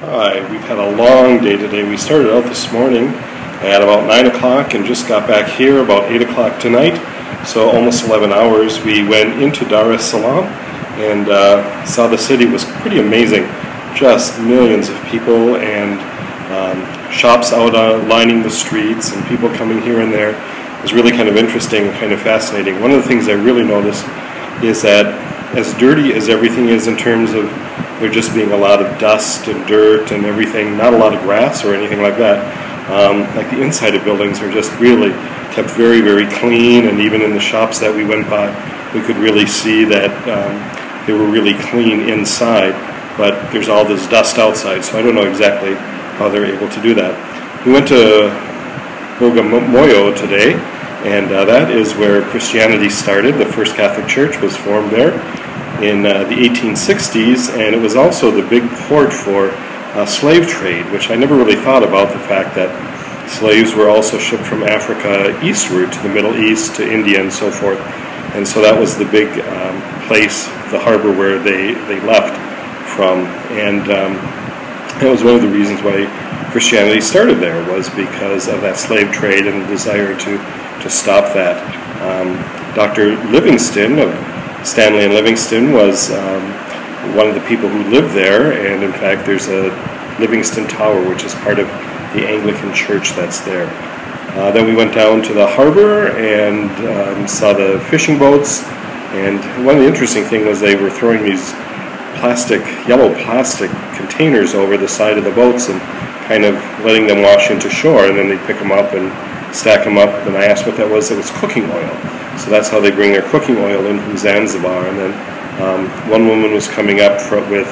Hi, we've had a long day today. We started out this morning at about 9 o'clock and just got back here about 8 o'clock tonight, so almost 11 hours. We went into Dar es Salaam and saw the city. It was pretty amazing. Just millions of people and shops out lining the streets and people coming here and there. It was really kind of interesting and kind of fascinating. One of the things I really noticed is that as dirty as everything is in terms of there just being a lot of dust and dirt and everything, not a lot of grass or anything like that, like the inside of buildings are just really kept very, very clean, and even in the shops that we went by, we could really see that they were really clean inside, but there's all this dust outside, so I don't know exactly how they're able to do that. We went to Bagamoyo today, and that is where Christianity started. The first Catholic Church was formed there in the 1860s, and it was also the big port for slave trade, which I never really thought about, the fact that slaves were also shipped from Africa eastward to the Middle East, to India and so forth, and so that was the big place, the harbor where they left from, and that was one of the reasons why Christianity started there, was because of that slave trade and the desire to stop that. Dr. Livingston of Stanley and Livingston was one of the people who lived there, and in fact there's a Livingston Tower, which is part of the Anglican Church that's there. Then we went down to the harbor and saw the fishing boats, and one of the interesting things was they were throwing these yellow plastic containers over the side of the boats and kind of letting them wash into shore, and then they pick them up and stack them up, and I asked what that was. It was cooking oil. So that's how they bring their cooking oil in from Zanzibar. And then one woman was coming up with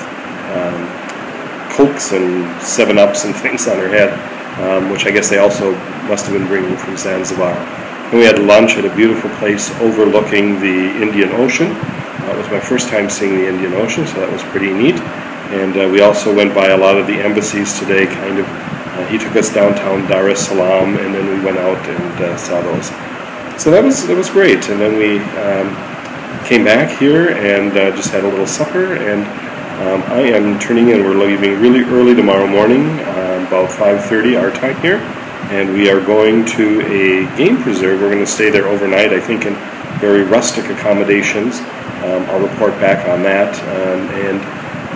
Cokes and 7-Ups and things on her head, which I guess they also must have been bringing from Zanzibar. And we had lunch at a beautiful place overlooking the Indian Ocean. It was my first time seeing the Indian Ocean, so that was pretty neat. And we also went by a lot of the embassies today, kind of. He took us downtown Dar es Salaam, and then we went out and saw those. So that was great. And then we came back here and just had a little supper, and I am turning in. We're leaving really early tomorrow morning, about 5:30 our time here, and we are going to a game preserve. We're going to stay there overnight, I think, in very rustic accommodations. I'll report back on that, and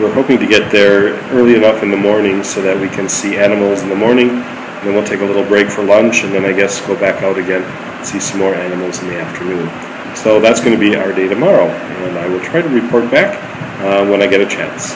we're hoping to get there early enough in the morning so that we can see animals in the morning, and then we'll take a little break for lunch, and then I guess go back out again, see some more animals in the afternoon. So that's going to be our day tomorrow, and I will try to report back when I get a chance.